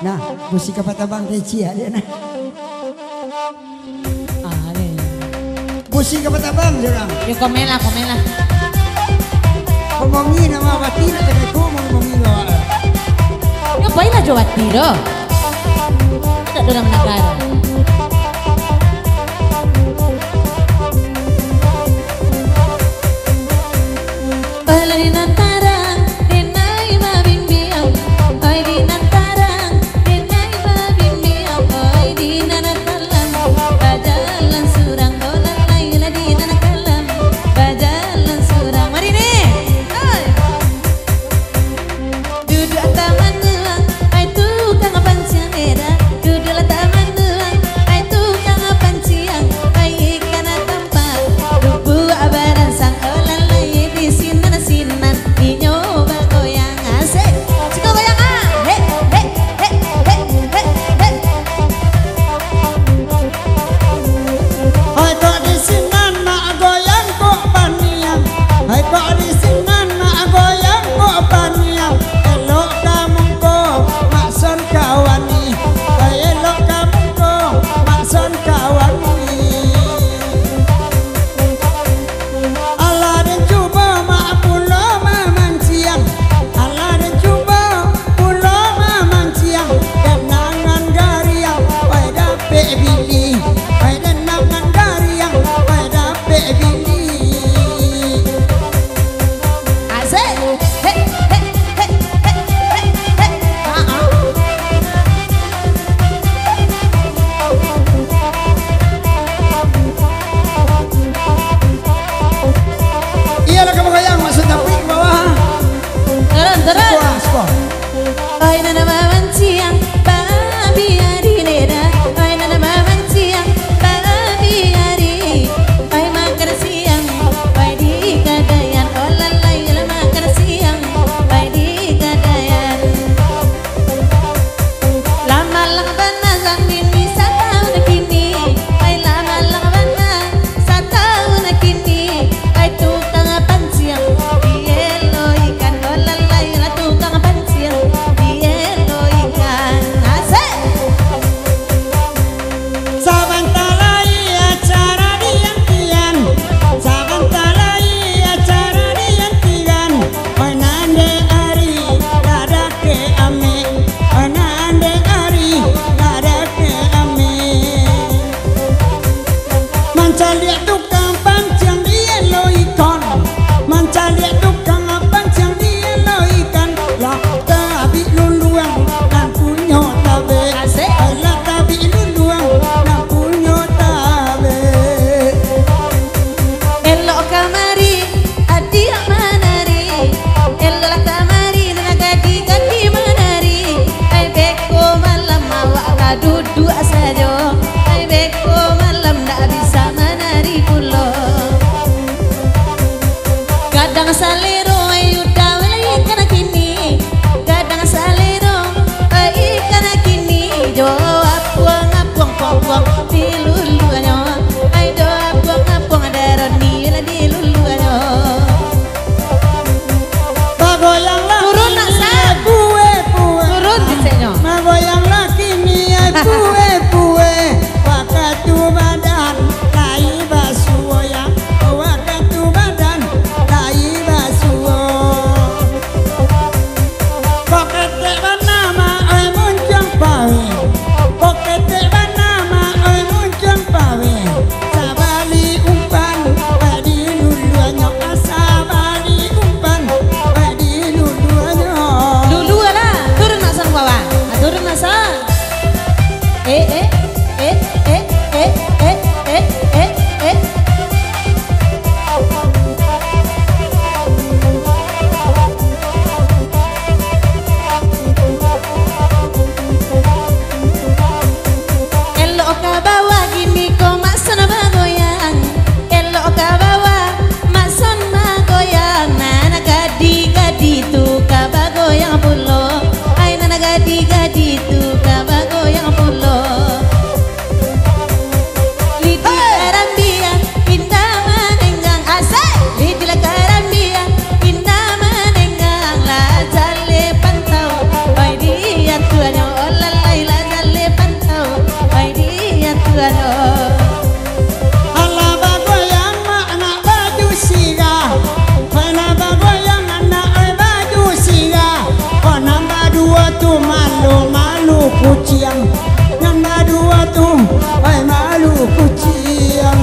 Nah, musik apa tabang Reci ada nah. Ada. Musik apa tabang orang. Ya komen lah. Ngomongin nama Wati nak kena ku ngomongin awak. Ya baik lah Jawa Tiro. Ada dalam negara. Balai nantarang denai babing biau, oi di nantarang denai babing biau, oi di nanakalam, bajalan surang dolan laila di nanakalam, bajalan surang. Mari nih, oi. Duduk taman nuang, ai tukang pancian era, duduk taman nuang, ai tukang pancian, ai ikan tampak, rubu abaran sang olan lai di sini. Sinan nyoba goyang asik, ciko goyang he. Hai kok di sinan nak goyang kok paniang. Hai kok di sinan nak goyang kok paniang. Elok kamu kok makson kawani. Hai elok kamu kok makson kawani. Allah dan cuba mak pulo mamang siang. Allah dan cuba pulo mamang siang. Kenangan gariang, wai dapet bini. Wai kenangan gariang, wai dapet bini. Asik, he. Iya lah kamu goyang maksudnya pik bawah. Turun. Sekolah. Oi nana mamang siang, babi ari neda. Oi nana mamang siang, babi ari. Oi makan siang, oi di kadayan. Olan laila makan siang, oi di kadayan. Lama lang bana sang mini sa taon na kini. Oi lama lang bana sa taon na kini. Oi tukang pansiang, dielo ikan. Olan laila tukang pansiang, dielo malu kucing yang dua tuh ai malu kucing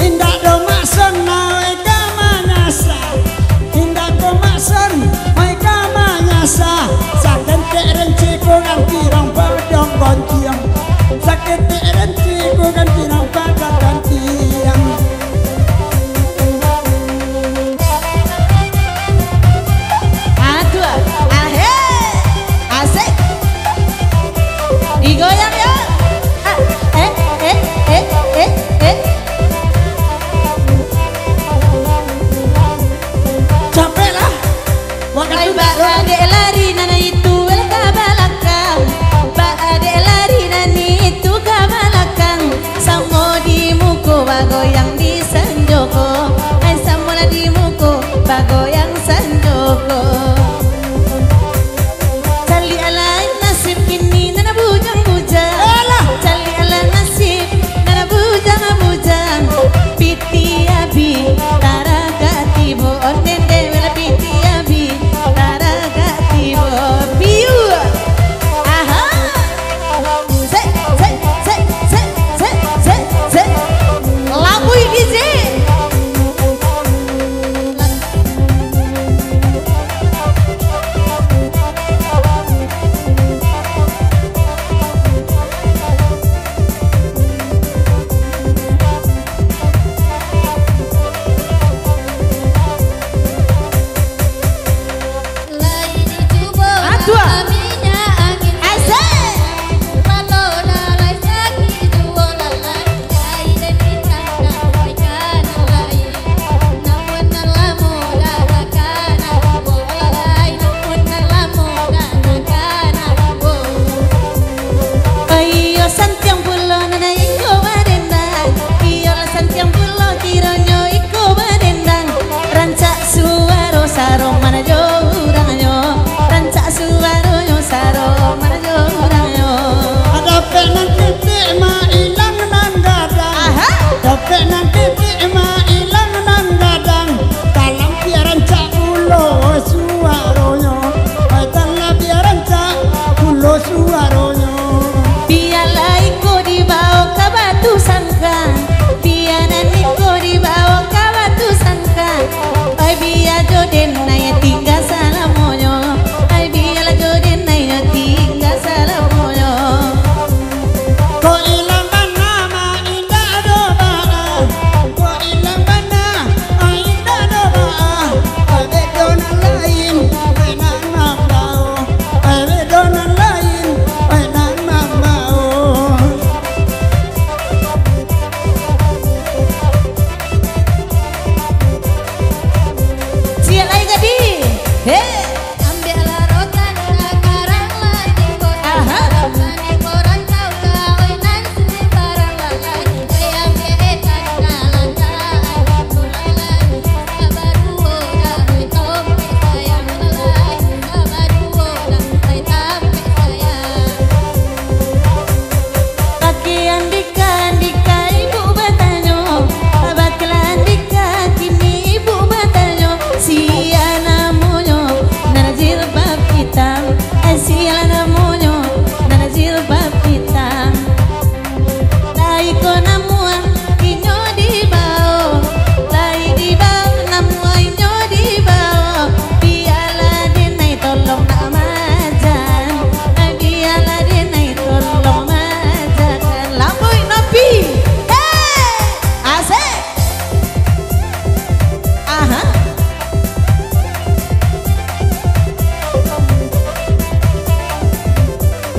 indah do mason nawe kamanyasa indah do mason ai kamanyasa sakit renci ko kan tirang padang gonciang sakit renci ko kan tirang padang gonciang digoyang ya. capek lah Ay baade lari nana itu ke belakang, baade lari nani itu ke belakang. Samo di muko bagoyang di sanjoko, ay samo di muko bagoyang sanjoko. Cali alay nasib kini nana bujang bujang, cali alay nasib nana bujang bujang. Piti abi taraga tibo onende wala piti abi taraga tibo piu. Aha, se lagu ini sih.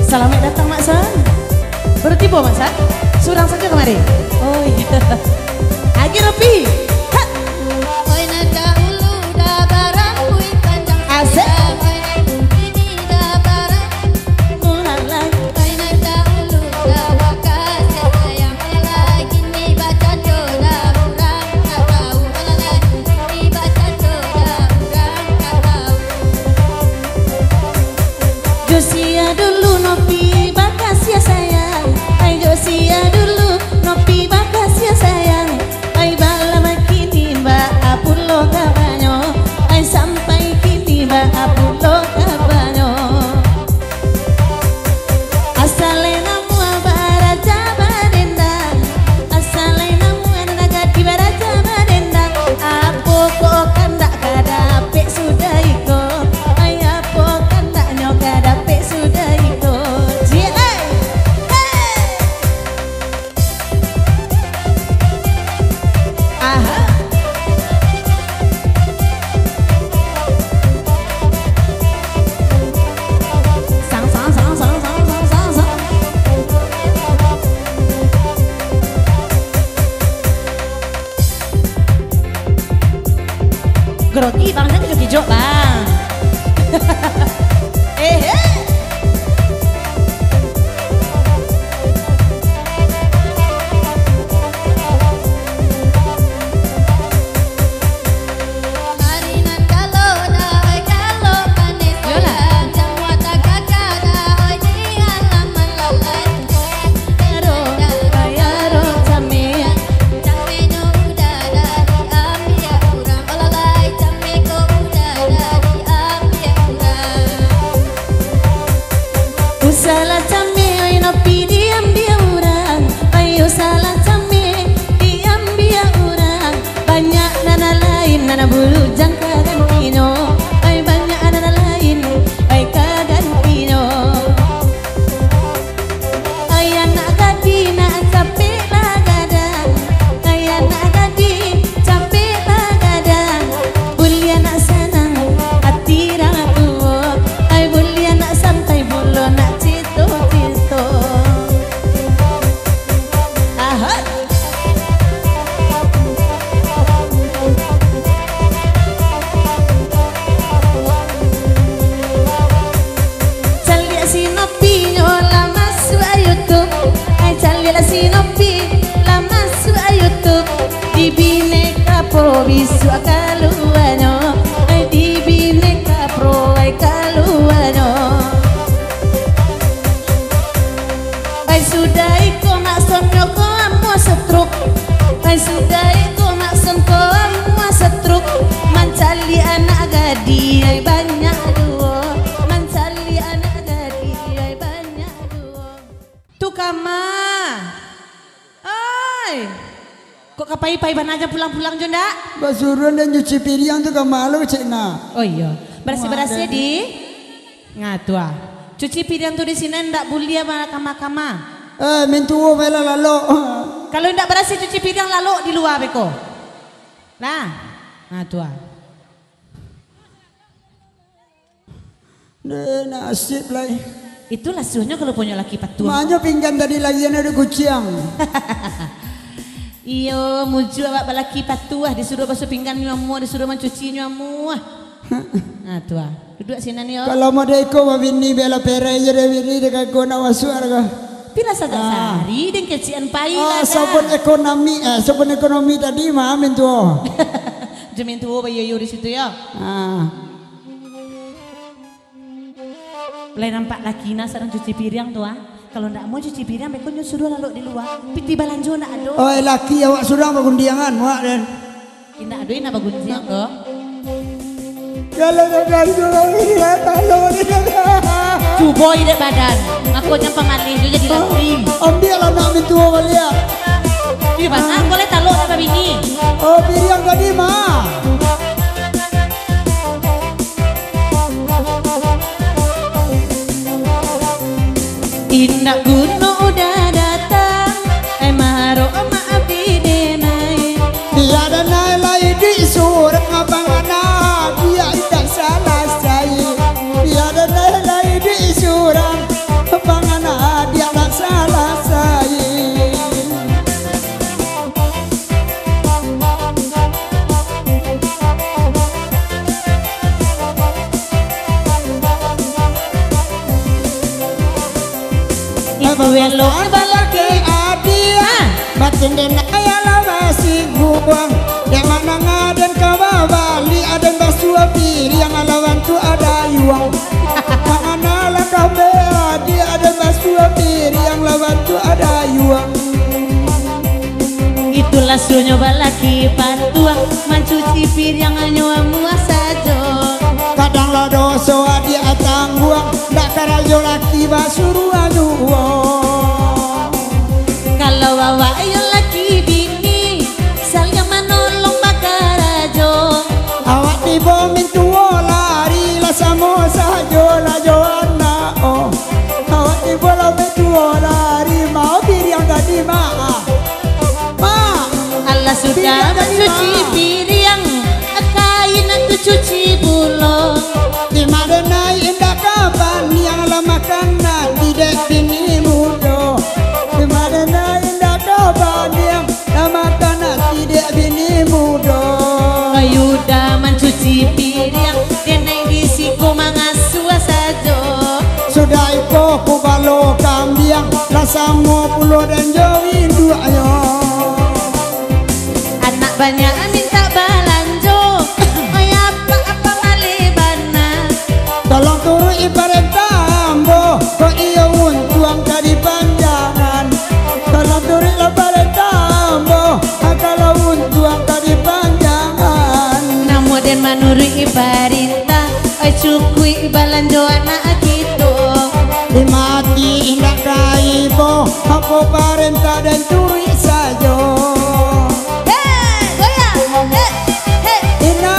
Selamat datang Mak San. Bertipu Mak San. Surang saja kemari. Oh iya. Agi Ropi. Asik. Josia dulu Nopi bakas ya sayang. Ay Josia dulu Nopi bakas ya sayang. Ay bala maki bulu jangka gantino, ay banyak anak lain, ay kagantino. Ay anak gadi na capek lah gadang, ay anak gadi capek lah gadang. Buli anak senang hati ratu, ay buli anak santai bulu nak cito-cito. Aha. Di Bineka Pro bisu akaluano, ay di Bineka Pro ay kaluano. Ay sudah iko makson ko amo setruk, ay sudah iko makson ko amo setruk. Mancali anak gadi ay banyak duo, mancali anak gadi ay banyak duo. Tukama, ay. Kok kapai-pai aja pulang-pulang Jonda? Basuran dan nyuci piring tuh gak malu cek na. Oh iya, bersih-bersih di ngatua. Cuci piring tuh di sini ndak boleh kama-kama. Mintuo vela lalu. Kalau ndak bersih cuci piring lalu di luar beko. Nah, ngatua. Nasib lah. Itulah suhnya kalau punya laki patua. Makanya pinggan tadi lagi ada kucing. Iyo muju awak balaki patuah disuruh basuh pinggan nyamu, disuruh mencuci nyamu. Nah tua, duduk sini nih. Kalau mau deko mabini bela pera aja deh bini dekat kona wasuar ka. Pila saja sehari dan kecian pai lah. Sabun ekonomi tadi mah mintuo. Jamin tuh bayu di situ ya. Lain nampak lakina sedang cuci piring tua. Kalau ndak mau cuci piring, mereka suruh lalu di luar. Piti balanjo nak ado. Oh laki awak sudah bagundiangan muak dan. Indah ado ina bagundiang kok. Kalau dah ini kalau Cuboy dek badan. Aku yang pengalih juga jadi laki. Ambil anak mintu kalian. Iya bang, boleh taluk apa bini? Oh piring tadi mah. Indah gunung udah datang, maro maafin denai. Dia ada nilai di surang abang anak, dia tidak salah saya. Dia ada nilai di surang abang anak, dia tak salah saya. Welo balaki adia batin den ayala masih buang yang mana ngaden kawali ada basua piri yang alawan tu ada yuang mana lah kabe dia ada basua piri yang lawan tu ada yuang. Itulah sunya balaki patuah mencuci piring nyamu saja. Kadang lo doso dia tangguang dak karajo laki basuru aduh. Kalau awak ayo laki bini saling menolong bakarajo. Awak di bomin tua lari lah sama sajo lah Joanna oh. Awak di bomin tua lari mau piring tadi ma. Allah sudah mencuci piring, kain itu cuci bulong. Di mana naik indah kapan yang lama kena tidak bini muda. Di mana naik indah kapan yang lama kena tidak bini muda. Ayu dah mencuci piring, dia naik di siku mengasuh saja. Sudah ikut ku balo kambiang lah sama pulau dan jauhin duanya. Anak banyak minta balanjo, apa malibana. Tolong turun ibarat tambo, kok iya untuang tadi panjangan. Tolong turun ibarat tambo, kalau untuang tadi panjangan. Namun dan manuri ibarita, cukui balanjo anak kita. Dimati indah kaibo, aku parenta dan turi saja. Hei, goyang, hei, hei. Ina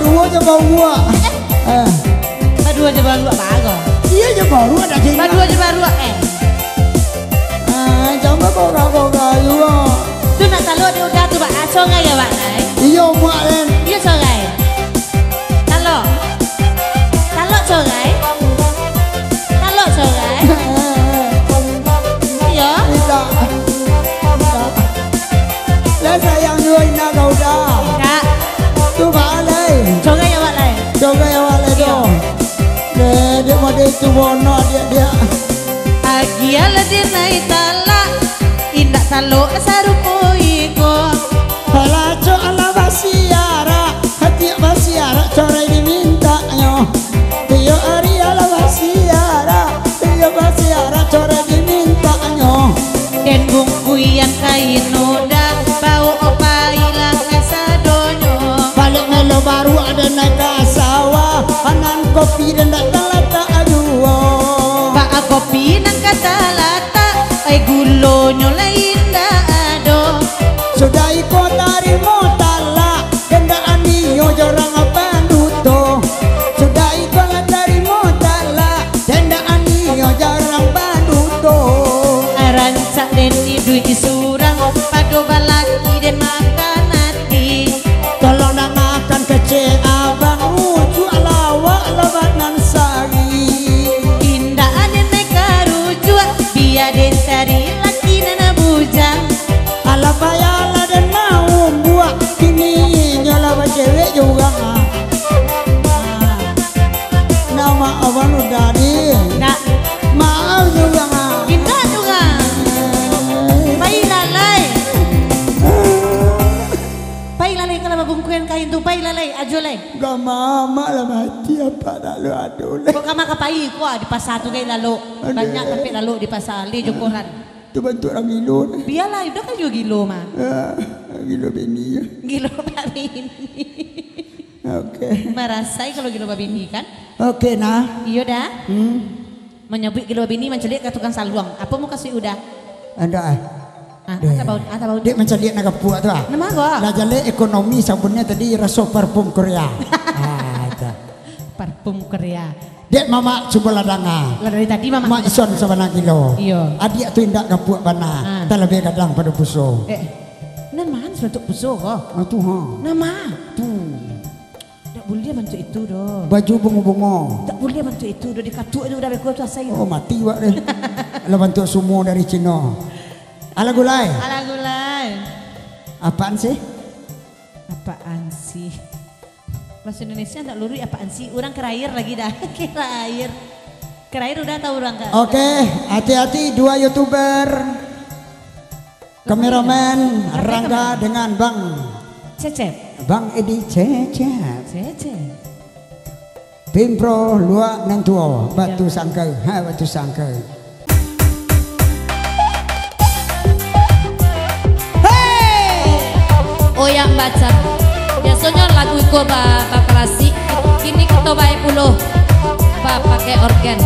dua je baru. Dua je baru apa kau? Iya je baru ada jenggot. Dua je baru Jangan kau juga. Tu nak taluk dia udah tu pak songai ya pak nai. Iya mak len. Iya songai. Taluk. Taluk songai. Taluk songai. Iya. Tidak. Lah sayang dua ina kau dah. Kak. Tu balai. Songai ya pak nai. Coba yang balai tu. Dia mau dia tu bono dia. Agiala dia naik talak. Indak taluk sarupo iko. Palaco ala basiara, hati basiara corai dimintanya. Dia ari ala basiara, dia basiara corai dimintanya. Den bungkuyan kain noda, bau opa hilang sadonyo. Balik melo baru ada naik sawah, anan kopi dan datang lata aduo. Pak kopi nang kata lata, ay gulonyo lain ado. Sudah ikut dari motala, kendaan niyo jorang panduto. Sudah ikut dari motala, kendaan niyo jarang panduto. Arancak den duit disurang, pado balaki den makan hati. Tolong nak makan kece abang uju alawa labanan sari. Indah den mereka rujuk, biar den cari laki nana bujang. Ala bayala dan mau buat kini nyola cewek juga. Nama abang udah di. Nak, Maaf juga. indah juga. Pai lalai. Pai lalai kalau bungkuan kain tu pai lalai ajolai. Gak mama lah mati apa lalu aduh. Kok kamu kapai ko di pasar tu kayak lalu. Banyak sampai lalu di pasar li jokoran. Itu bentuk orang gilo. Biarlah udah kan juga gilo mah. Gilo bini ya. Gilo babi ini. Oke. Merasai kalau gilo babi ini kan? Oke nah. Iya dah. Menyebut gilo babi ini mencelik ke tukang saluang. Apa mau kasih udah? Ada Ata bau. Dia mencari nak puak tu ah. Nama gua. Lah jale ekonomi sabunnya tadi rasa parfum Korea. Itu. Parfum Korea. Dek mama coba ladanga. Lah dari tadi mama. Mak ison sabana kilo. Iya. Adik tu indak kapuak bana. Terlebih kadang pada puso. Nan man untuk puso kok. Tu ha. Nama. Tu. Tak boleh bantu itu doh. Baju bungo-bungo. Tak boleh bantu itu doh dikatuk itu udah berkuat tuasa itu. Oh mati wak deh. Lah bantu sumo dari Cina. Ala gulai. Ala gulai. Apaan sih? Apaan sih? Bahasa Indonesia tak luri apaan sih? Orang kerair lagi dah. Kerair. Kerair udah tahu orang kan? Oke, hati-hati dua YouTuber. Kameramen Rangga dengan Bang Cecep. Bang Edi Cecep. Cecep. Pimpro luak nang tua batu sangkal. Batu sangkal. Oh yang baca biasanya lagu itu bapak klasik kini kita baik puluh bapak pakai organ.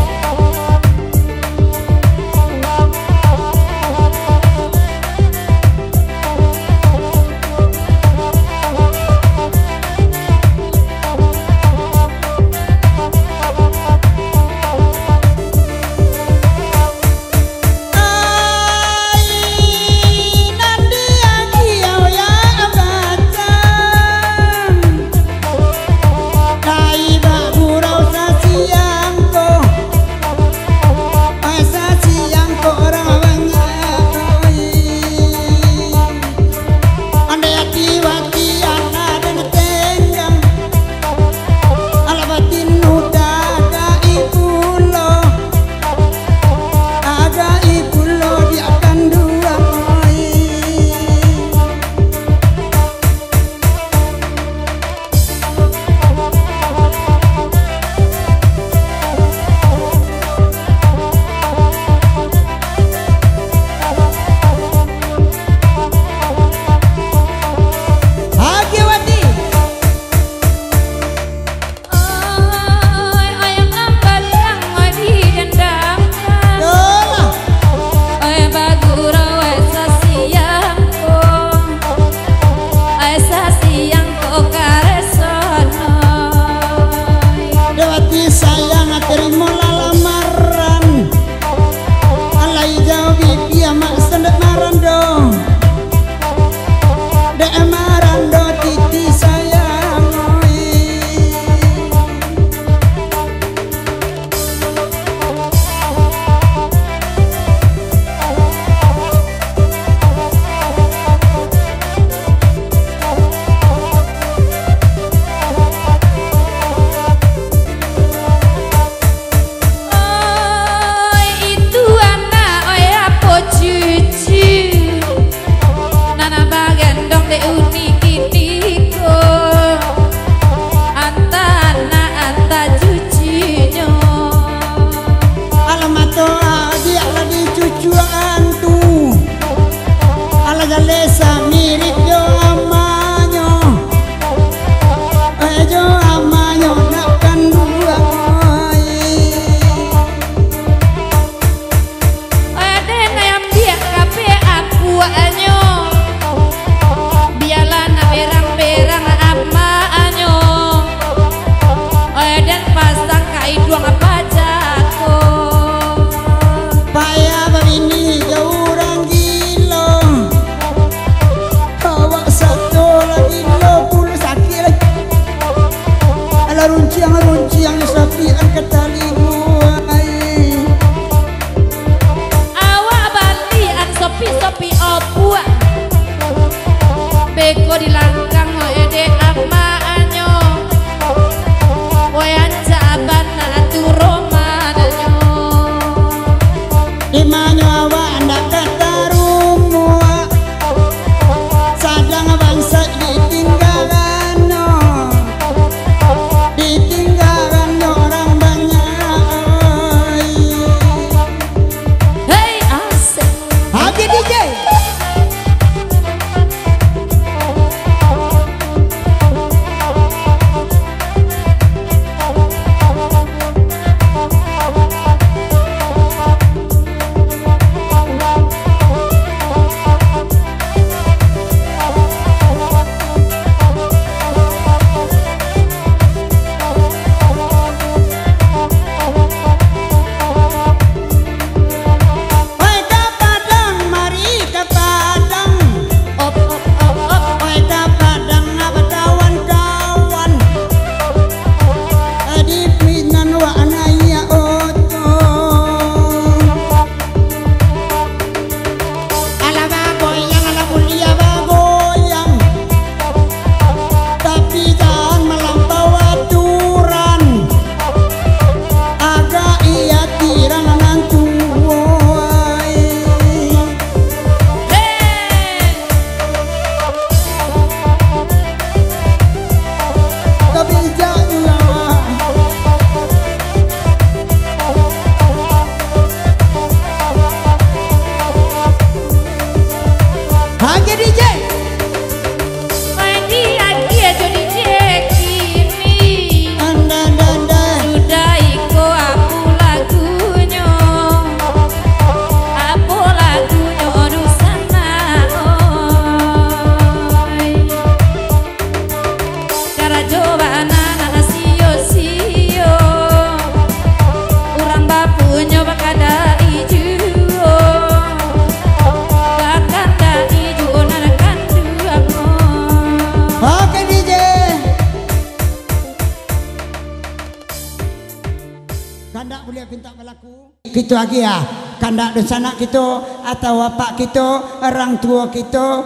Kandak boleh pinta berlaku. Kita lagi ya. Kandak dosa anak kita atau bapak kita, orang tua kita,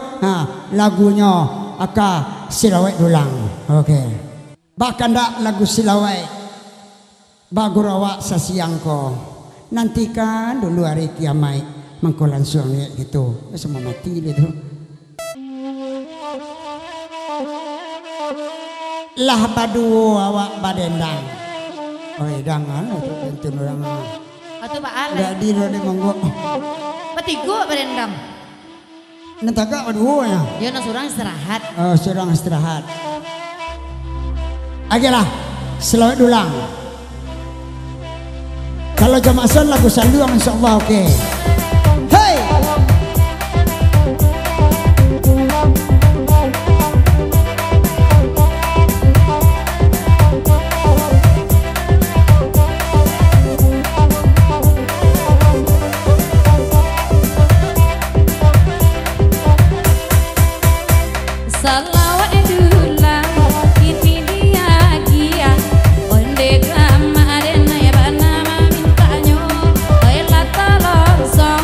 lagunya aka silawai dulang. Okey. Bahkan dak lagu silawai. Bagurawak sasiangko. Nantikan dulu hari kiamat mengko langsung gitu. Semua mati gitu. Lah padu awak badendang. Oh, dangan itu tentu orang. Atuh Pak Ale. Enggak di rode monggo. Petigo berendam. Netaga padu ya. Ya na surang istirahat. Oh, surang istirahat. Agelah, selawat dulang. Kalau jamaah son lagu saluang insyaallah oke. Hey. Salawat dulang ini dia gia onde kama arena ya bana mintanyo oi la talo so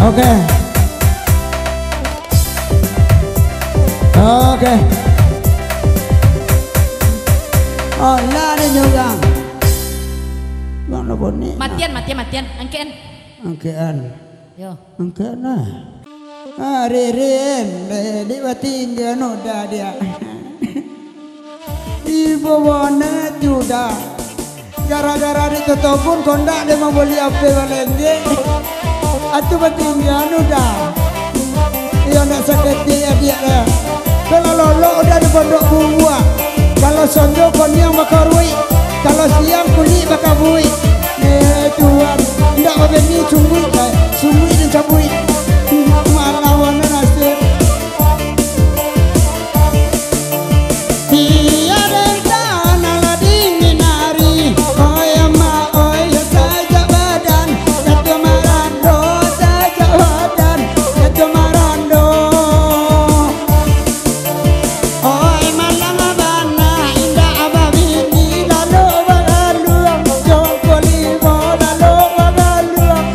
Oke. Oke. Oh, lari juga. Bang Noboni. Matian. Angkean. Angkean. Yo. Angkean nah. Ririn, diwatin dia noda dia. Ibu wana juga. Gara-gara ditutup pun kondak dia mau beli apa balenge. Atu batin dia noda. Dia nak sakit dia dia. Kalau lolo udah di pondok buah. Kalau sonjo konyang bakar wui. Kalau siang kulit bakar bui. Tuan, ndak begini sungguh dan cabui. Malawan nasib. Tiada tanah dingin hari. Oh ya saja badan. Kata marando saja badan. Kata marando. Oh malang abana indah ababini lalu bagaluang. Joko limo lalu bagaluang.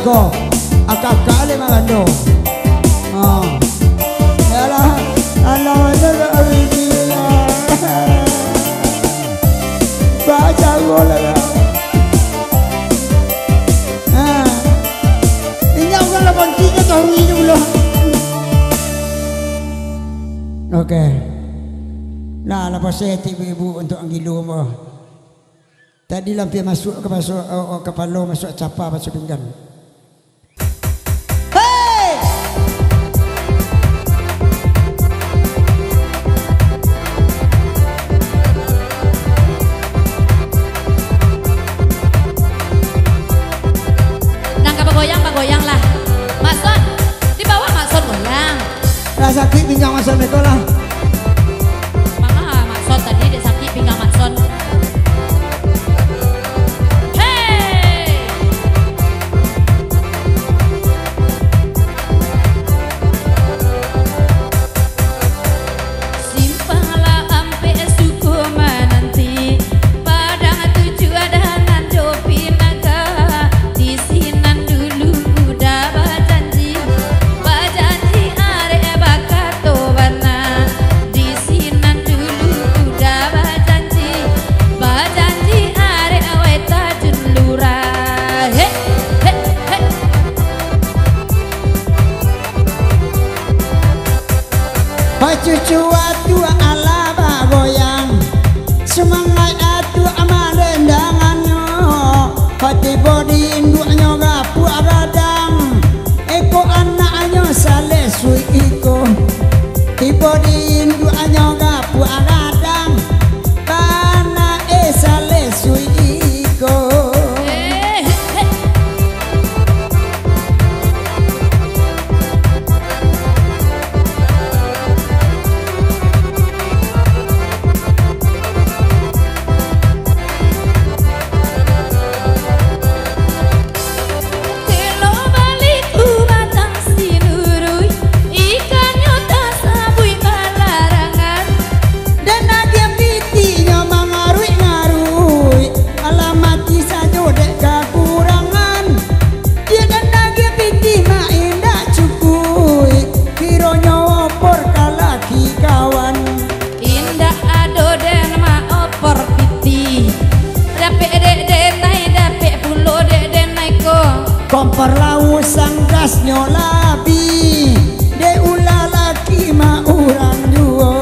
ko akak kali magando. Oh. Yalah, Allah ada rezeki. Baca bola. Ini orang lapan tiga tahun ini belum. Oke. Nah, lepas saya ibu-ibu untuk anggilu mo. Tadi lampion masuk ke kepala masuk capa masuk pinggan. Hey! Nangka goyang lah. Mason, di bawah Mason goyang. Rasa sakit pinggang Mason itu lah. Mama Mason tadi dia sakit pinggang Mason. Cucu atu ala goyang semangat atu amalendangannya hati bodi induknya gapu agadang eko anaknya sale sui iko ti bodi induknya gapu agadang kana sale sui iko. Kompor lau sanggas nyolabi de ulah laki ma urang duo.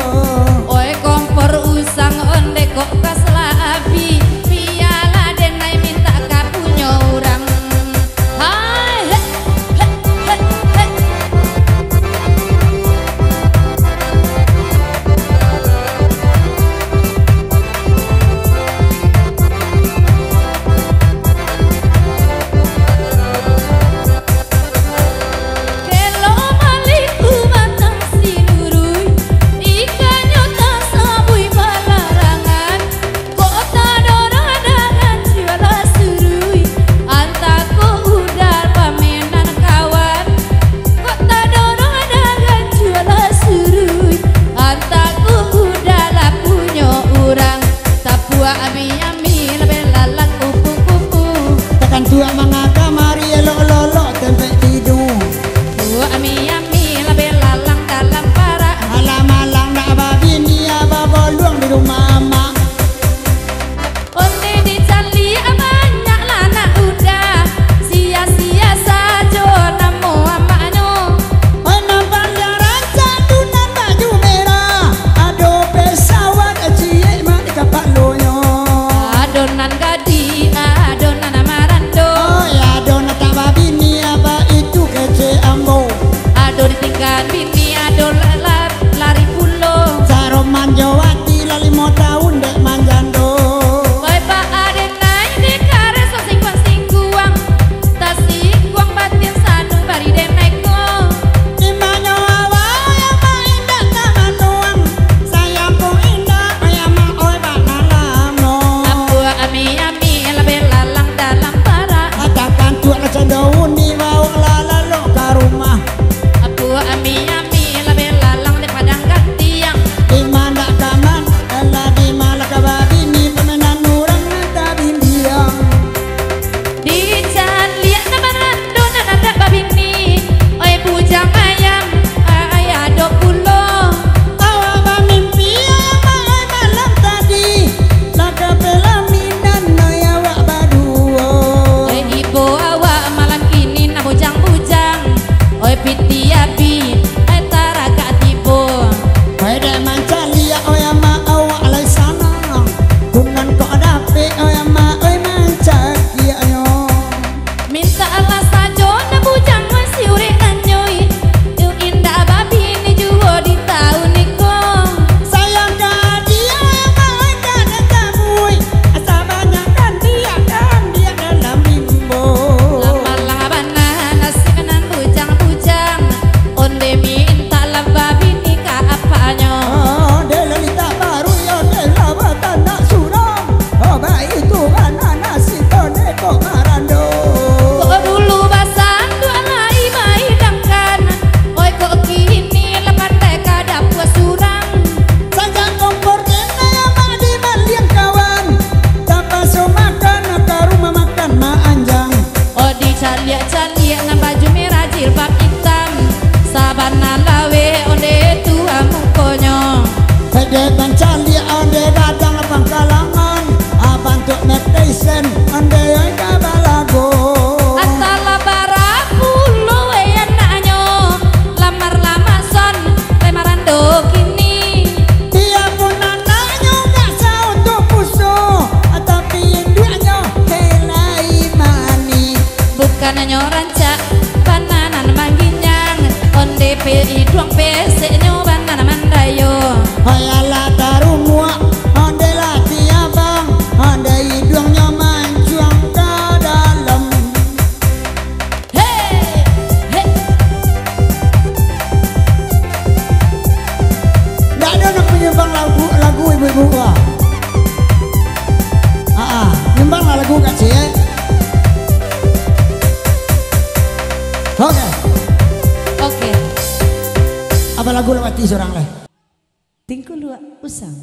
Oi kompor usang onde kok kaslabi piala denai minta kapunyo urang. Hai he he he he. karena nyorancak bananan mangginyang onde pi duang pese nyobanan mandayo Hayala tarumua onde lati abang onde hidung nyaman juang ke dalam hey hey nggak ada nak menyumbang lagu ibu-ibu gua nyumbang lah lagu kan sih Oke. Apa lagu lewati seorang leh? Tingku luak usang.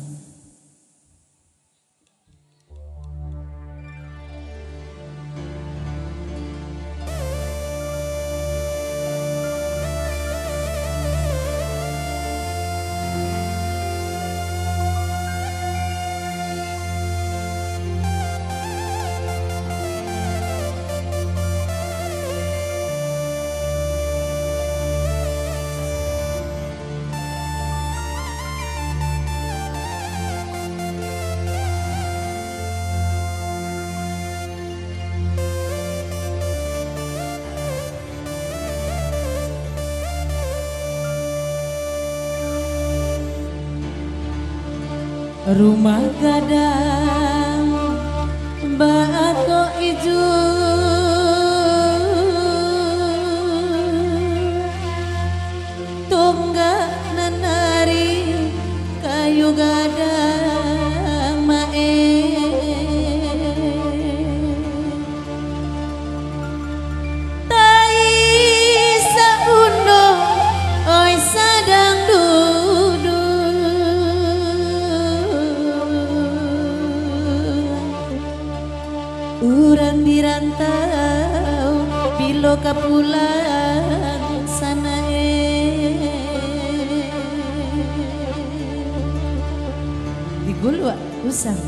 Rumah gadang bako ijo tunggak nanari kayu gadang mae tai saundo oi sadang Uran dirantau bilo kapulang sana di gulwa usang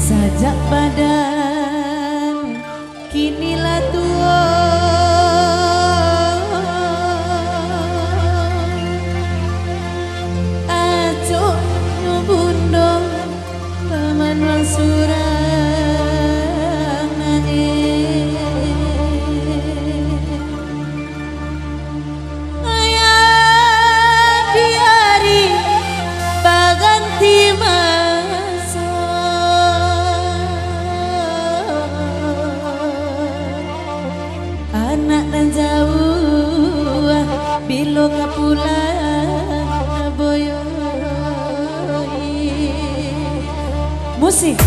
sajak badan kinilah tua acuk nubundo paman wang surang ayah biari baganti anak dan jauh bilo kapulang boyo musik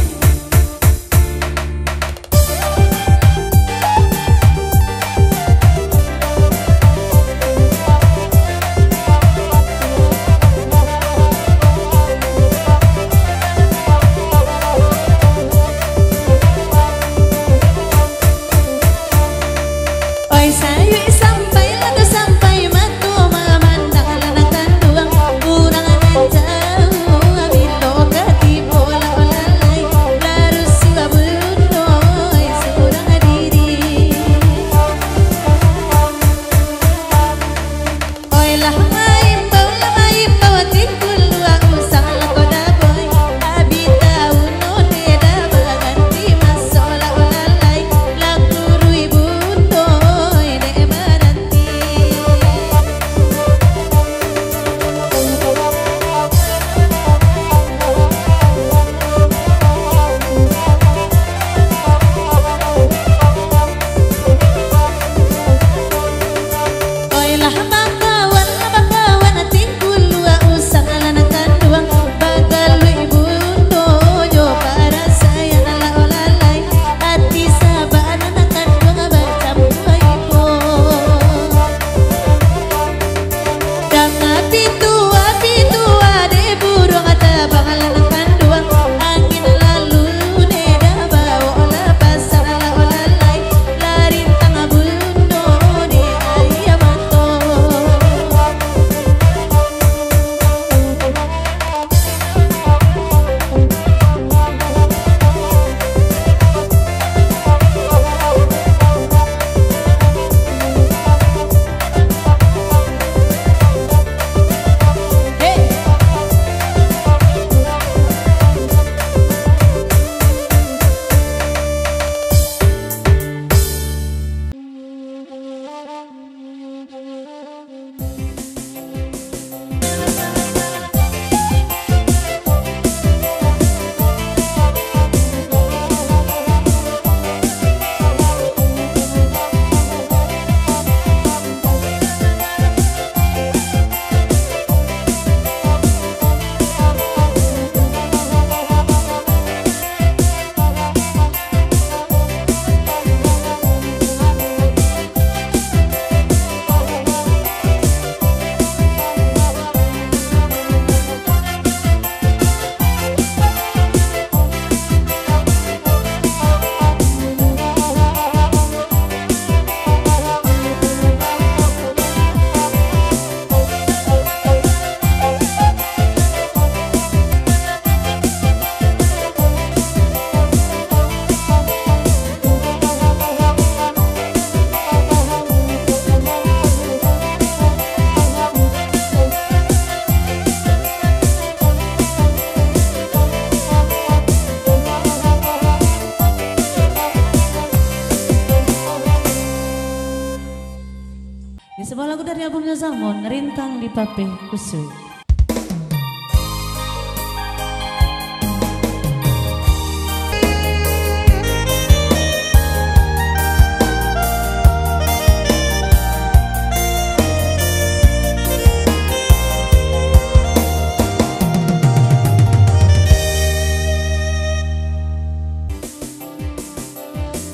punya salmon rintang di pape kusui.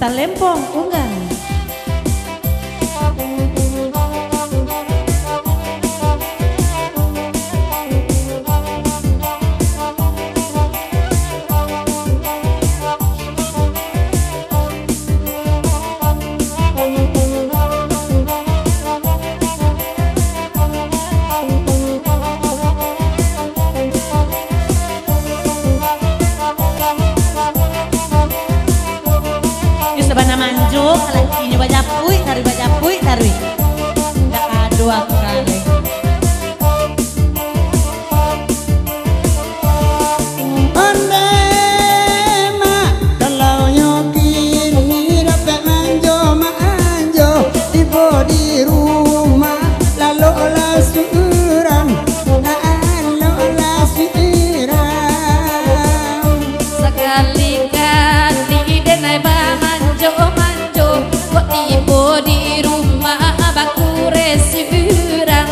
Talempong unggang. Lakinya bajapui, taruh. Dah dua kali. Ande mak kalau nyokin ni dapat manjo tiba di rumah lalu lasuran sekali-kali denai ba manjo kok tiba di rumah baku resurang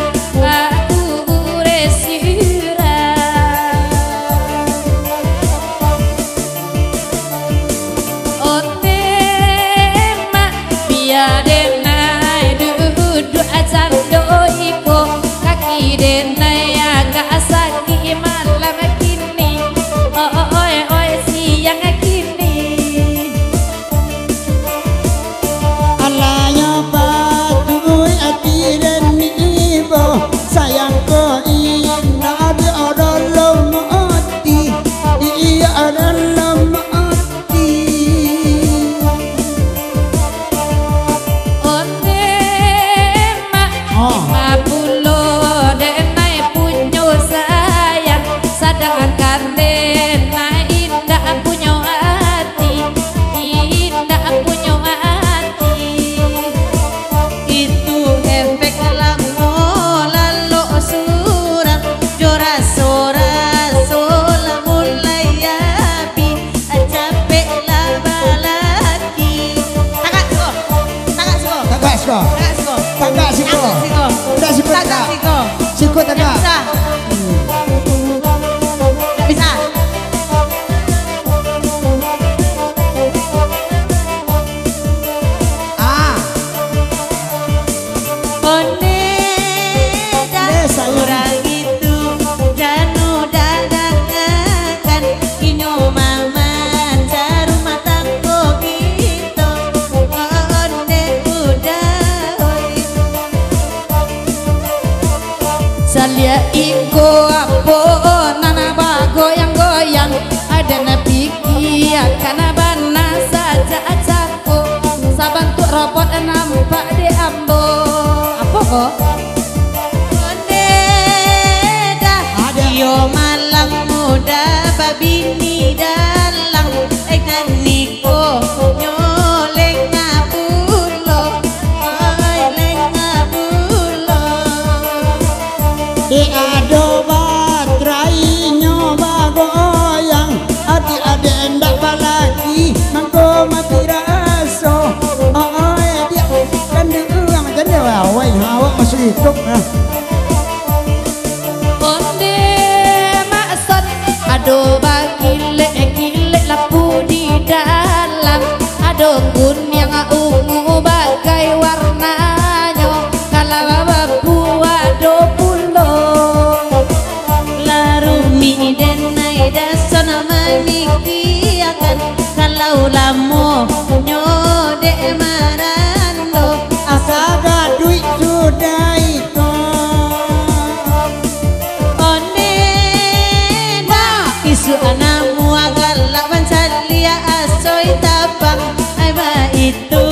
ote mak biar denai duduk acan doipo kaki denai agak sakit malam kini oi siang kini alanya patuh hati dan ibu sayang ko ina di dalam hati iya dalam hati onde mak 50 denai punyo sayang sedangkan denai indah punyo hati itu efek lamo lalu surat jora sola mulai api capek labalaki Tagak siko. Udah siko tagak. Siko tagak. Nggak bisa. Onde orang itu janu dagangan inyo mama caru matangko gitu onde udah salia iko apo nana goyang ada nabi kia karena bana saja acaku sabantu robot nampak di ambo apa kok onde dah yo malang muda babini dalang dan niko nyoleng ngabulo leng ngabulo Di ado batrai nyoba goyang hati ada endak balaki mangko mati raso dia kan diuang kan dia wai hawa masuk hidup onde maksud aduh bagile lapu di dalam aduh kun yang ungu bagai warnanya kalau babu aduh pulo larumi denai dasana mamikiakan kalau lamo nyode marando asaga duit sudah itu onde dah isu anamu agal lawan salia asoy tapang ay ba itu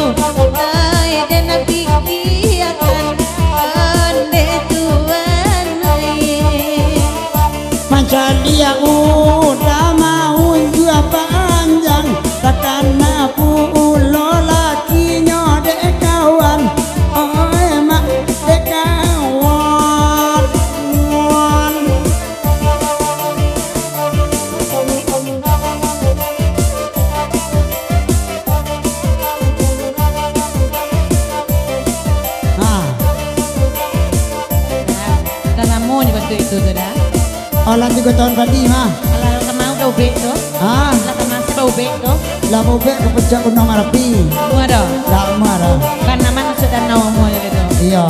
ay dena pikiakan onde tuan ay macam dia udah mau jua panjang takkan pulo lakinya dek kawan mak dek kawan lagu itu tuh dah. Oh lan juga tahun tadi mah. Kalau kemau kau bek tuh. Ah, Lah kemau bau bek tuh. lah mau bek kepecah gunung Arapi. Waduh. Lah marah. Kan nama sudah nawamu gitu. Iya.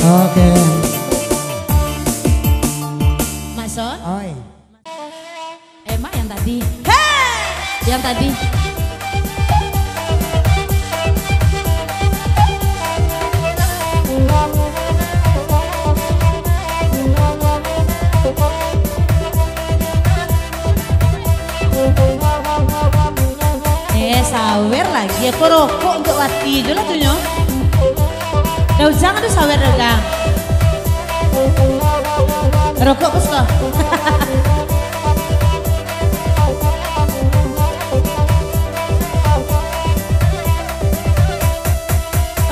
Oke. Mason? Oi. Emak yang tadi. Hei! Yang tadi. Sawer lagi aku rokok untuk wati aja lah tuh nyo. Daun jangan tuh sawer dagang. Rokok bos kok.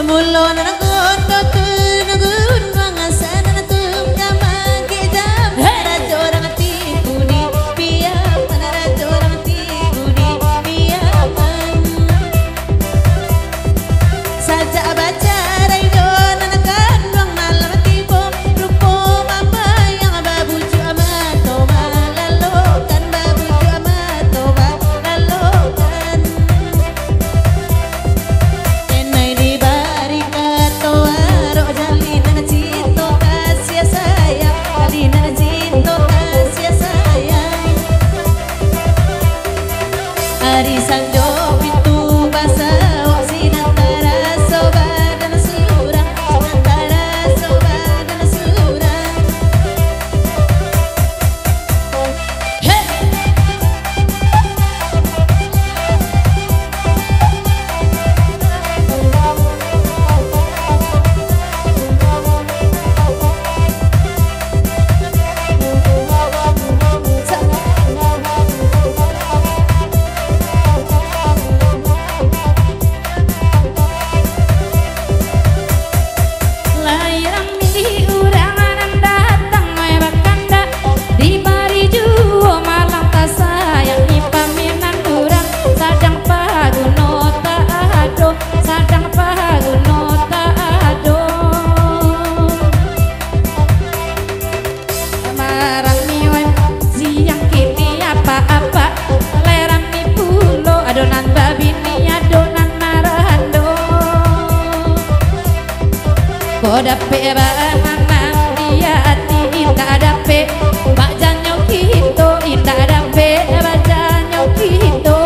Mulon anak kondo tuh nagun wangasan anak tuh nyamang kita raja orang tikuni biar mana raja orang tikuni biar saja baca radio anak kandung malam tibo rupo mama yang babuju amat toba lalokan babuju amat toba lalokan enai di Arisan jo pintu basa sinantara soba dan surang sinantara soba dan surang hey adonan babi ni adonan marando kok dapet bahangan dia hati indah dapet bajanyo gitu indah dapet bajanyo gitu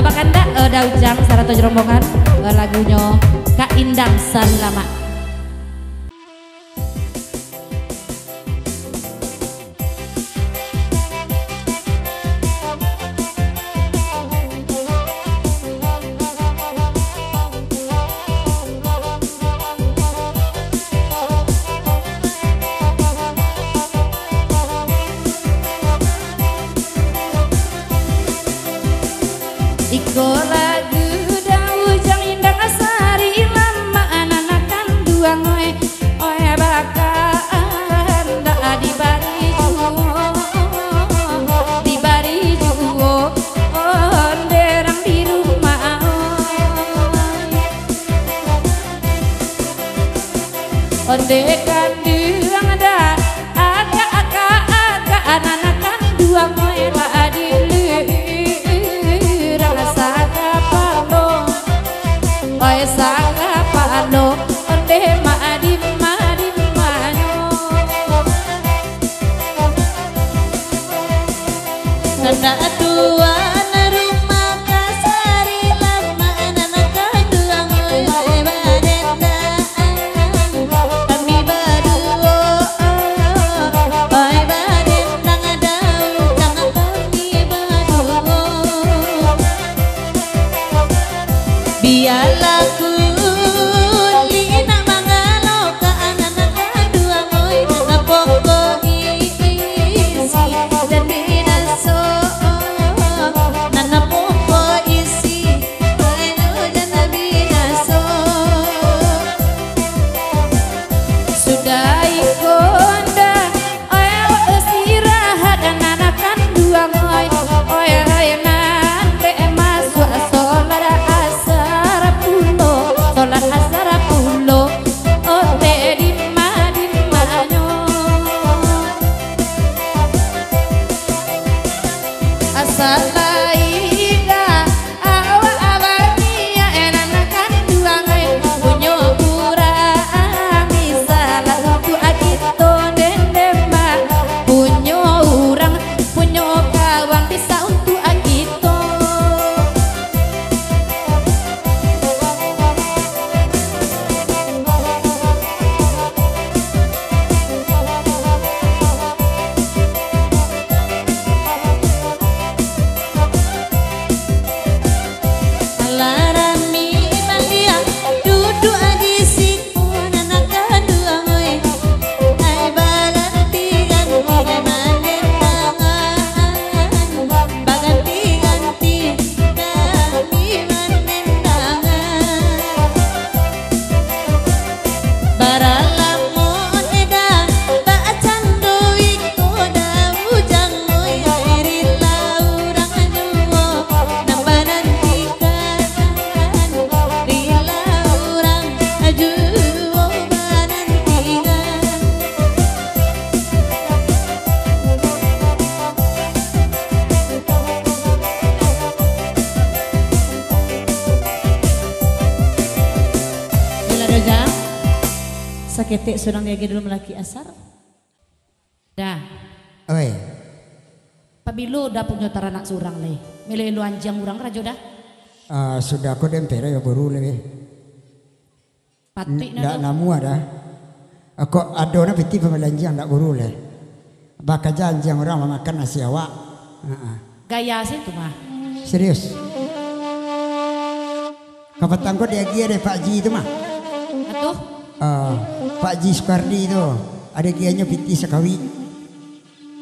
Bahkan Daujang Sarato Jerombongan lagunya Kak Indang Sari Lama. Iko lagu Daujang Indang Sari Lama ananakan dua ngoe oe bakaan da di bari juo onderang di rumah onde kanduang da aga ananakan dua ngoe la adilu oe sanga palo onde maadim manyo nanda tua na rumah kasari lama anaka duang oe badenda kami baduo oe badenda ngadau jangan kami baduo biarlah saketek surang dia dulu melaki asar. Dah. Oi. Pabilo dah punya taranak surang leh. Milih lu anjang urang rajo dah. Sudah aku dempera ya baru leh. Pati ndak namu ada. Kok adona piti pemalanjian tak guru leh. Bakal janji orang makan nasi awak. Gaya sih tuh mah. Serius. Kapan kau dia gia deh Pak Ji itu mah. Atuh? Pak Ji Sukardi itu ada gianya piti sekawi.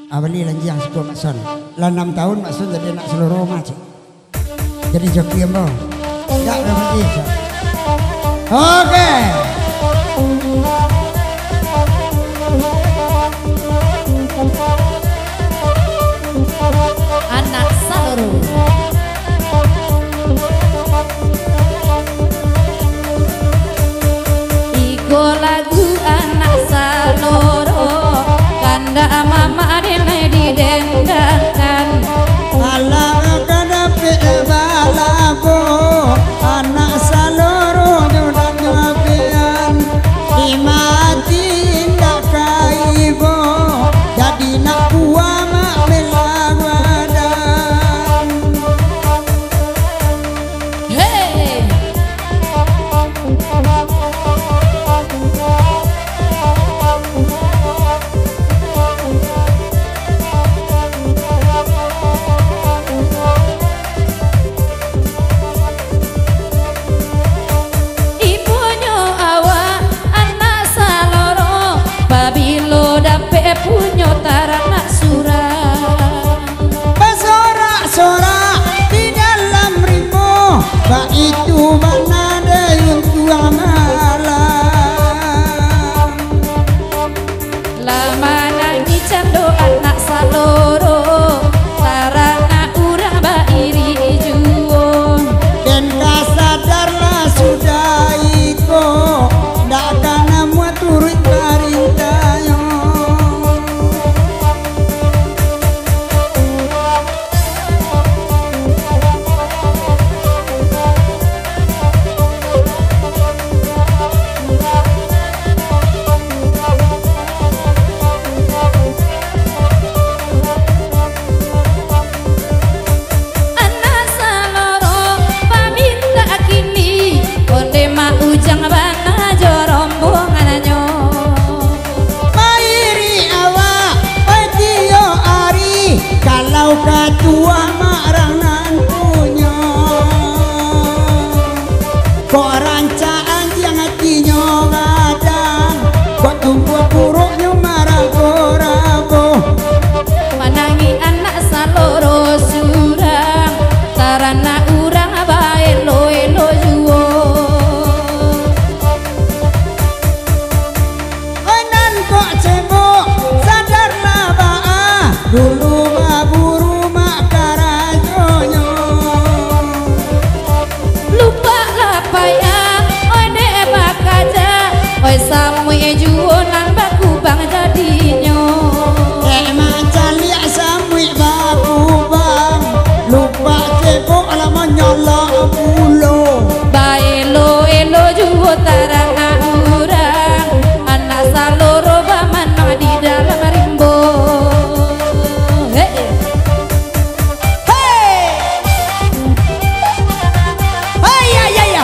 Awali lanjian sekolah Makson. Lah 6 tahun Makson jadi anak seluruh rumah cik. Jadi joki yang bau. Tak ada Pak Ji. Oke. Anak Saloro. Iko lagu anak Saloro, kanda mama dene didendangkan. Alang kada balago, anak Saloro nyudak nyapian, imati indah kaibo, jadi nak kuama melagwadan. Hey. Ibunya awak anak Saloro, babilo dape punyo tarak nak surah. Bersorak-sorak di dalam rimbo, bak itu mana dayung tua malam. Lama nangi cando anak Saloro, tarana urang bairi juong. Dan kau sadarlah sudah iko, ndak kana muat turut perintahnya. Anak Saloro paminta kini, onde ma ujang bana jorombongananyo. Mairi awak, patio ari, kalau katua marang nantunya. Kok rancaan yang hatinya kadang, kok tunggu buruknya marah korago. Manangi anak Saloro surang, tarana urang bae elo juo. Onan kok cebok, sadarlah baa, dulu baburu mak karajonyo. Lupa lah payah, ode bakaja, oi samui juo nang baku bang jadinyo. Macam liak samui babubang, lupa cebok lama nyolok pulau. Bae elo juo tarana urang, anak Saloro bamana di dalam rimbo. Hey. Hei, hei ya,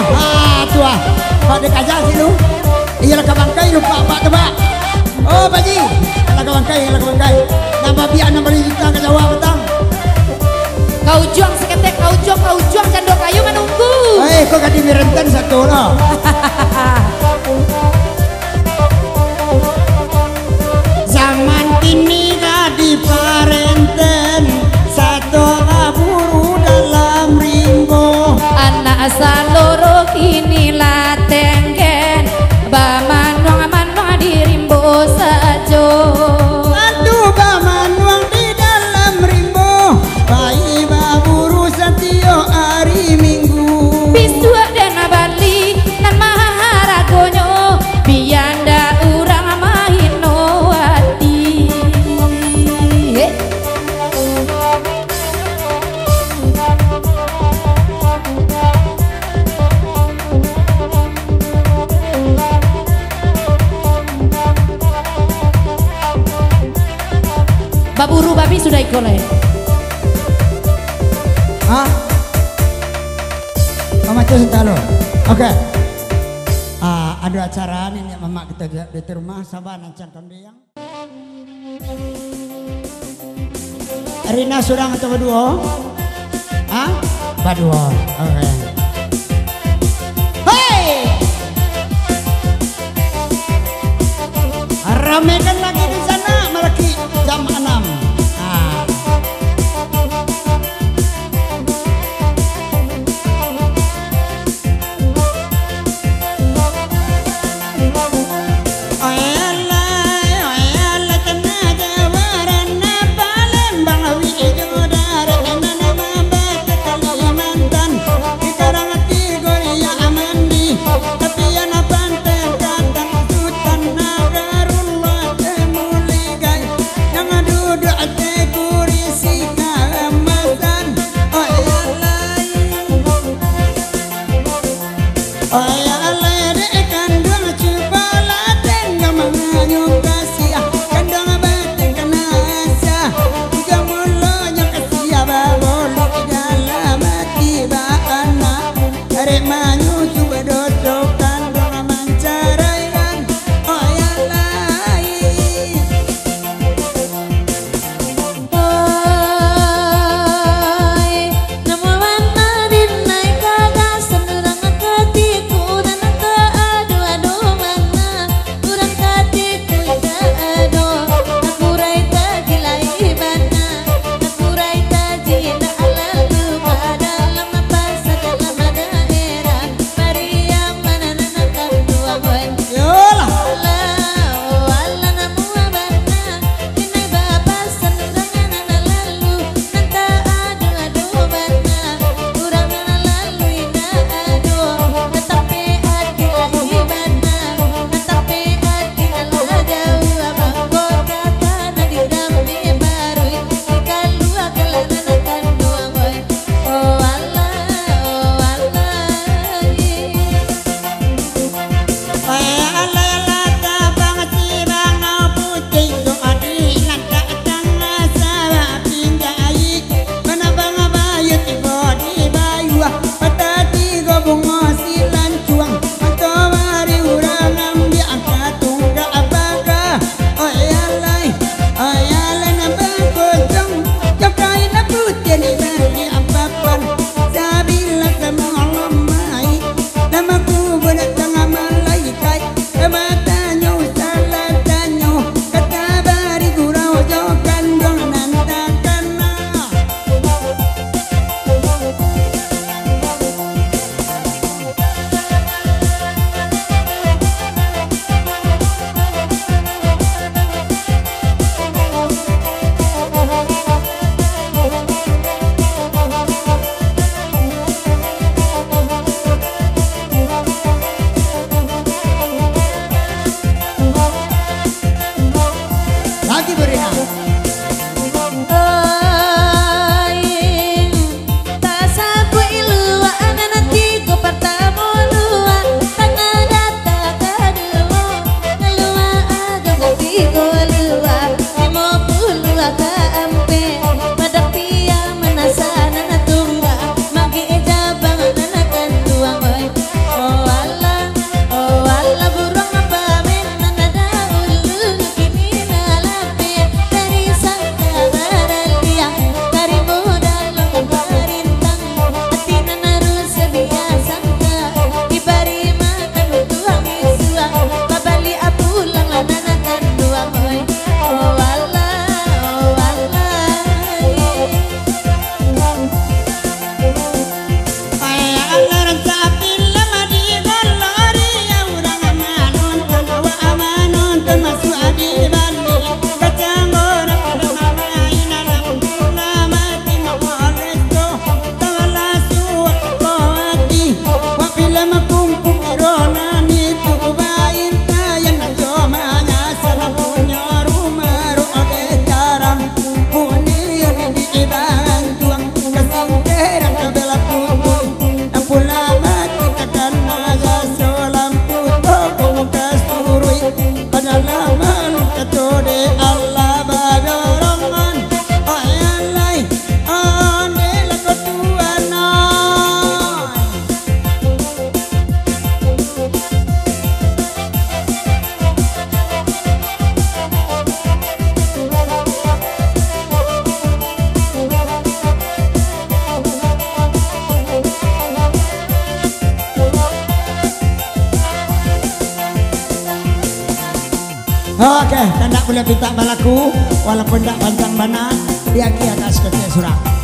tua, kau dekajar sih lu. Iya lah kabangkai lupa apa tebak. Oh Baji, lah kabangkai. Nambah biar nambah juta ke Jawa petang. Kau juang seketek, kau juang cando kayu menunggu. Kau kan dimirenten satu lah. Zaman kini gak diparenten, satu aburu dalam rimbo. Anak Saloro kini latengken, bamanwang di rimbo sajo. Aduh bamanuang di dalam rimbo, bayi baburu setiap hari minggu. Bisu dan Bali nan maharagonyo, bianda urang mahino hati. Baburu babi sudah ikole. Hah? Mama cuci talo. Oke. Ada ada acara ini mama kita di rumah sabar nancan kambing. Rina surang atau berdua? Hah? Berdua. Oke. Hei! Ramekan lagi di sana Melaki jam 6. Oke, tanda boleh minta balaku walaupun tidak panjang mana dia ki atas kecil surang.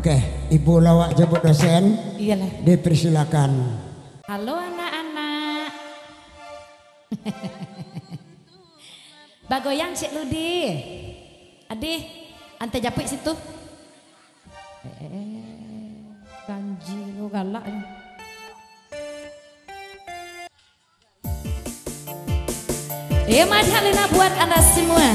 Oke, Ibu Lawak jemput dosen. Iyalah. Dipersilakan. Halo anak-anak. Bagoyang Cik Ludi. Adi, ante japik situ. Ganji lo galak. Madhalina buat Anda semua.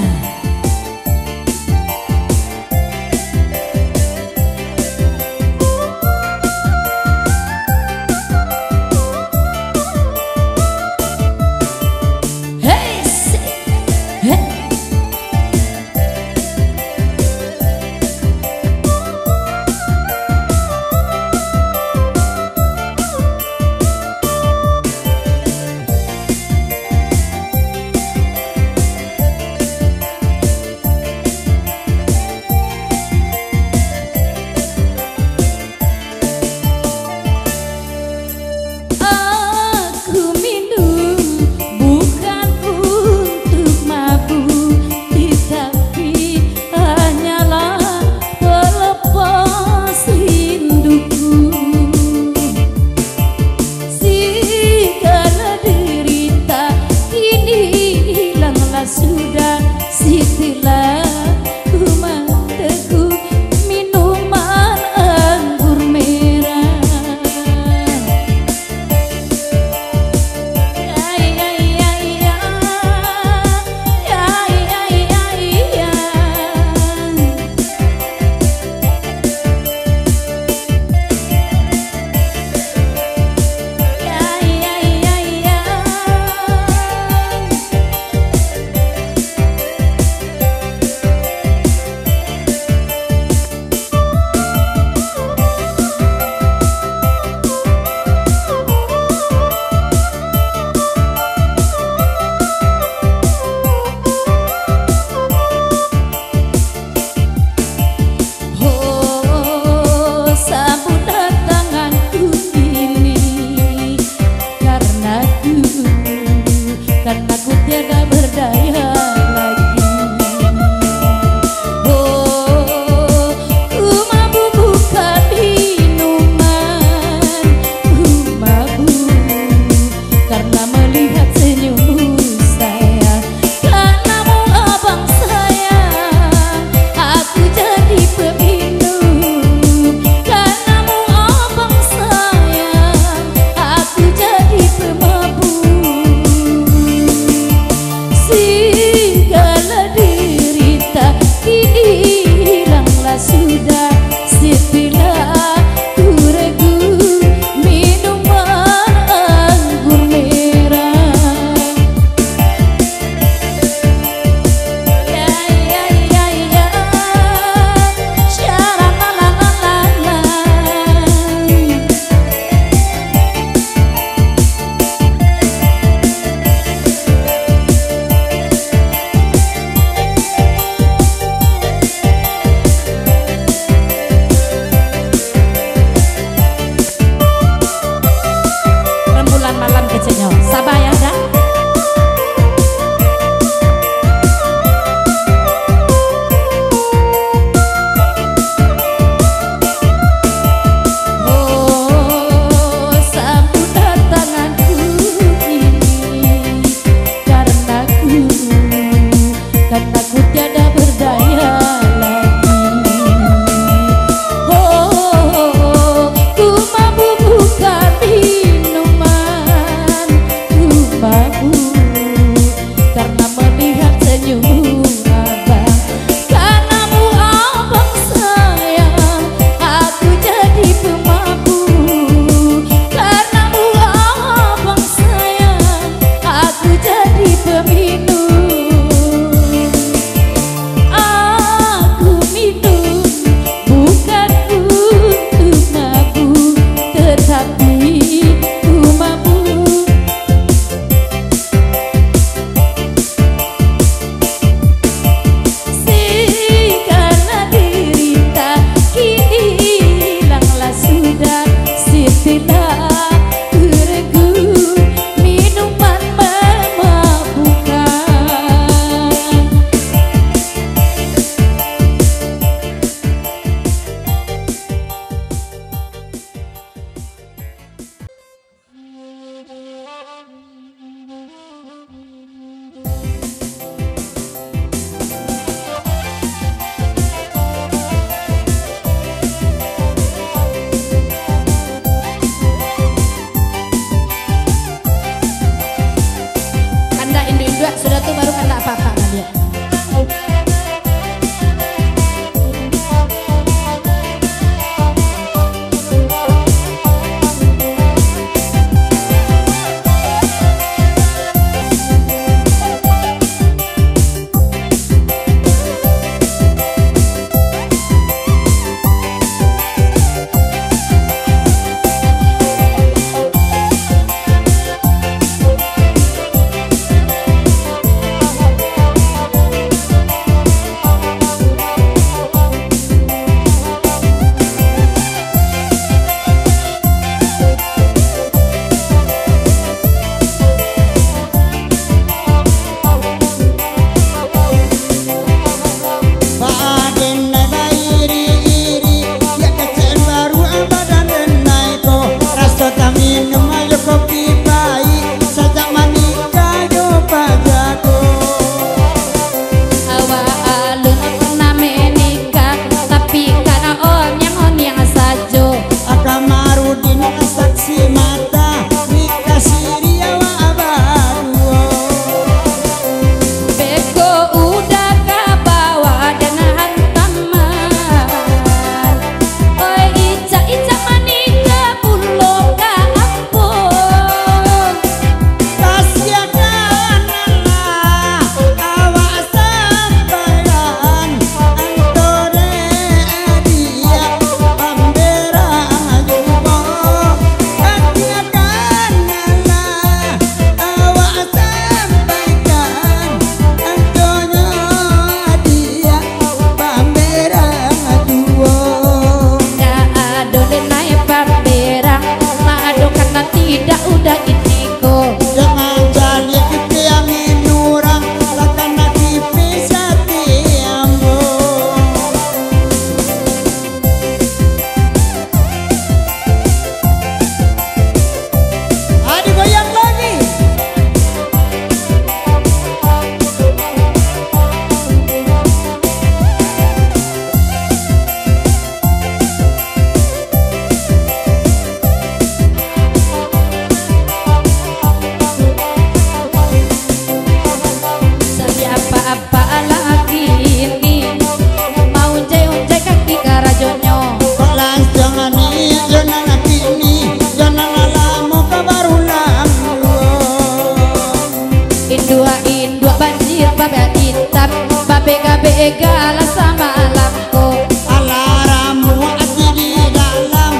segala sama lampu. Alarmu hati di dalam,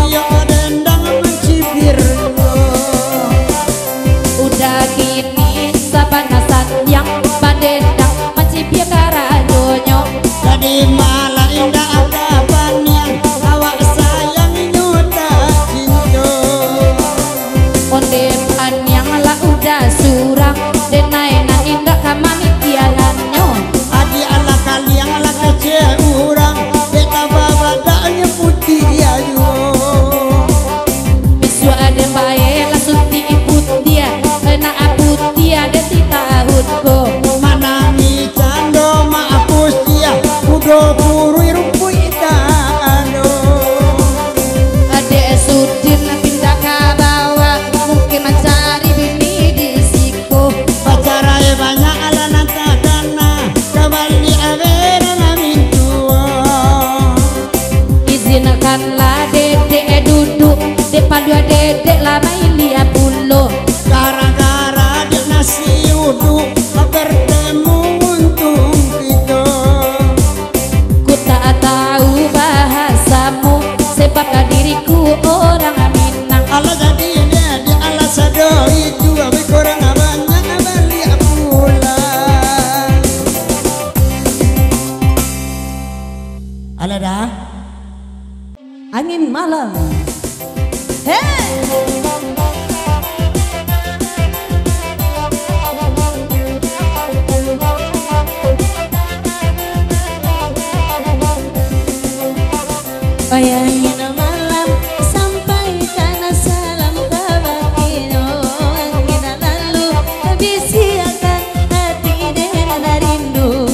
yo dendang mencibir. Udah gini sabanasan yang badendang mencibir karadonyo. Jadi malah indah hadapannya, awak sayang nyuda cinta. Onde pan yang lah udah surang, denainan indah kamani tialanyo. Adi ala kaliang ala kece urang, beta babadanya putih ayu. Bisu ada bae lah suti iput dia, kena aput dia deti tahunku. Manangi cando maapus dia, udo kurui rumpui itaano. Adek sudin pindah ke bawah, mungkin mencari bini di siku. Pacarai banyak ala nantakana, kembali avera namin tua. Izinkanlah dedek duduk depan dua dedek lah main lihat bulu. Gara-gara dia nasi uduk, bertemu untung kita. Ku tak tahu bahasamu, sebab diriku orang Minang. Ala jadinya di ala sadoi juga kurang banyak balik pulang. Ala dah Angin malam. Hey! Bayangin malam sampai tanah salam kabakino. Angin lalu bisiakan hati dengan rindu.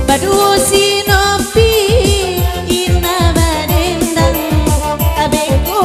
Badu sinopi ina badendang, abeku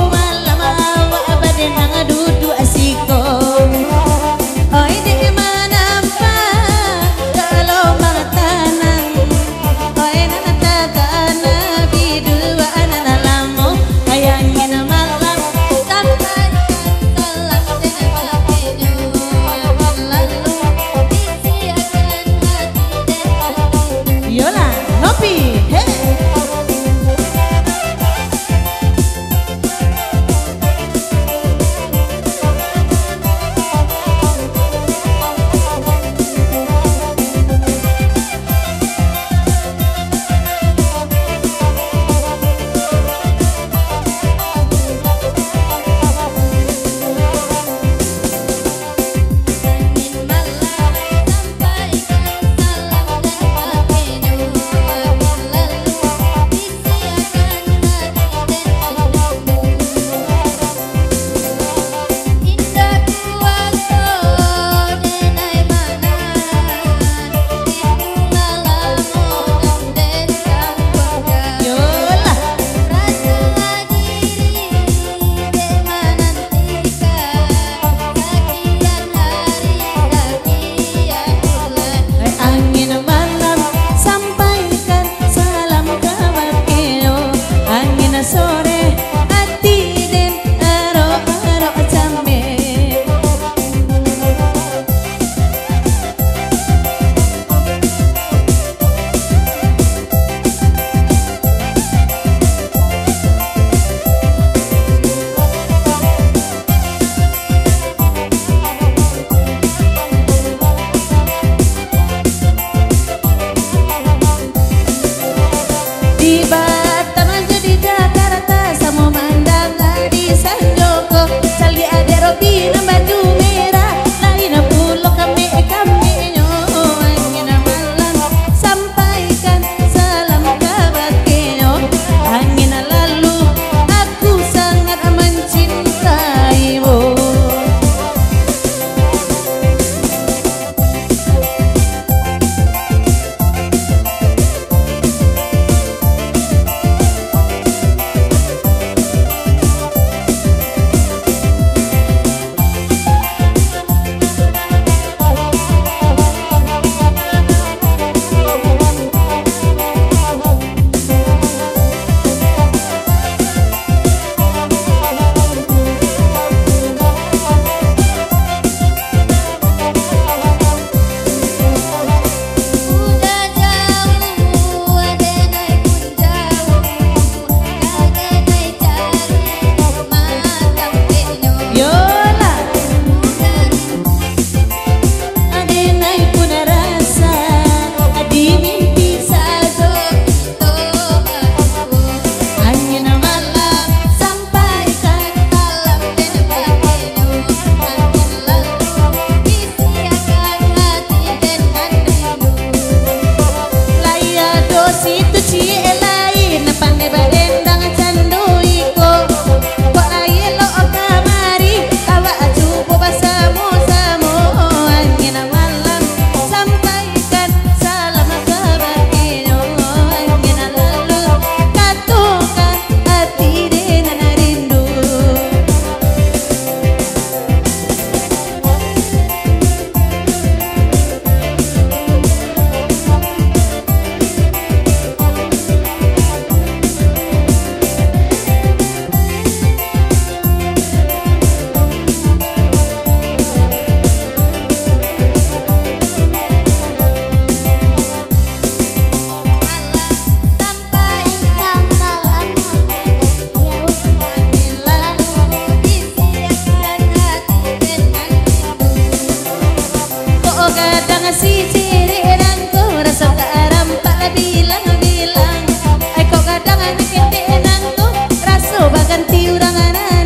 kadang si ciri nangku rasa garam pak bilang-bilang ai kok kadang ngene nangku rasa baganti urang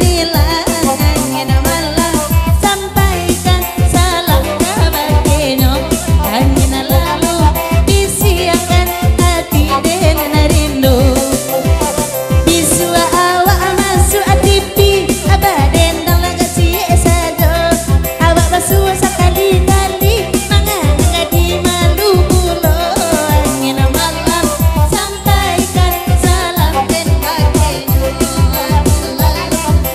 nilang ngene malah sampaikan salam kabageno angin lalu disiakan hati dengan rindu bisu awak masuk TV abaden dalam kecil sado awak basuh sekali-kali mangga di malu mulo angin malam sampaikan salam dan bageno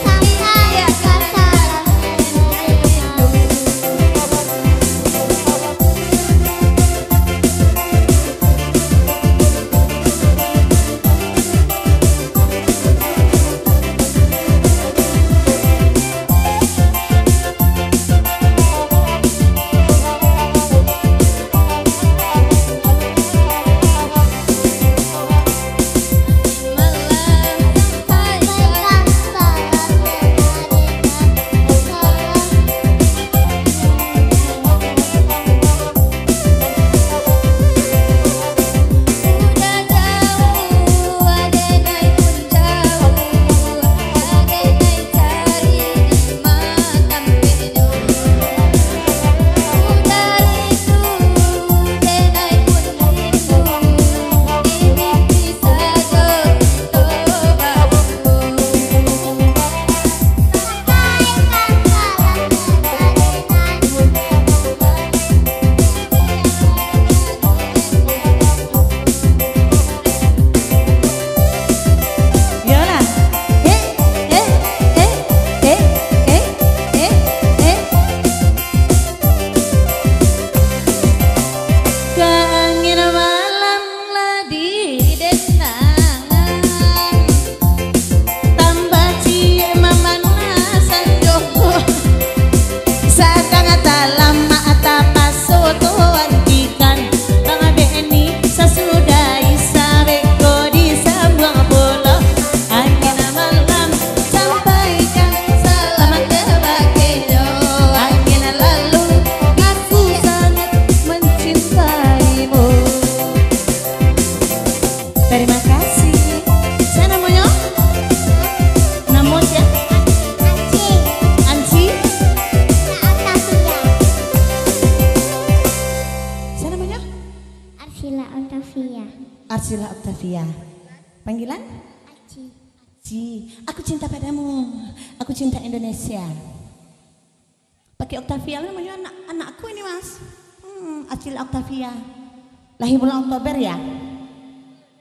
sampaikan salam Terima kasih. Saya namanya? Nama siapa? Anci. Anci? Octavia. Saya namanya? Arsila Octavia. Arsila Octavia. Panggilan? Aci. Aci. Aku cinta padamu. Aku cinta Indonesia. Pakai Octavia namanya anakku ini mas. Arsila Octavia. Lahir bulan Oktober ya?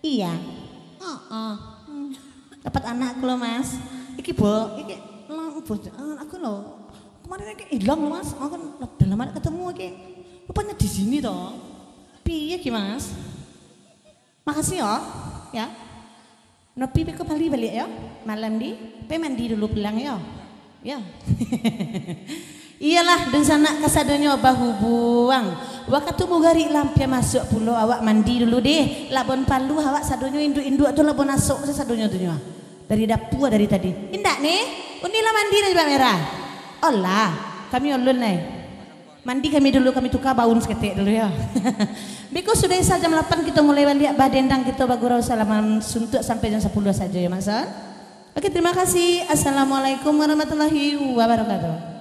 Iya. Dapat anak lo mas. Iki aku lo kemarin iki hilang lo mas. Aku dalam mana ketemu iki. Rupanya di sini toh. Piye ki mas? Makasih ya. Nopi ke Bali balik ya. Malam di. Mandi dulu pulang ya. Ya. Iyalah dan sana kasadonyo bahu buang. Waktu mugari lampia masuk pulau awak mandi dulu deh. Labon palu awak sadonyo induk-induk tu labon asok sadonyo tu nyo. Dari dapur dari tadi. Indak nih. Unilah mandi dari Mbak Merah. Allah, kami ulun nih. Mandi kami dulu kami tukar baun seketik dulu ya. Biko sudah jam 8 kita mulai lihat badendang kita bagurau salaman suntuk sampai jam 10 saja ya Mas. Oke, terima kasih. Assalamualaikum warahmatullahi wabarakatuh.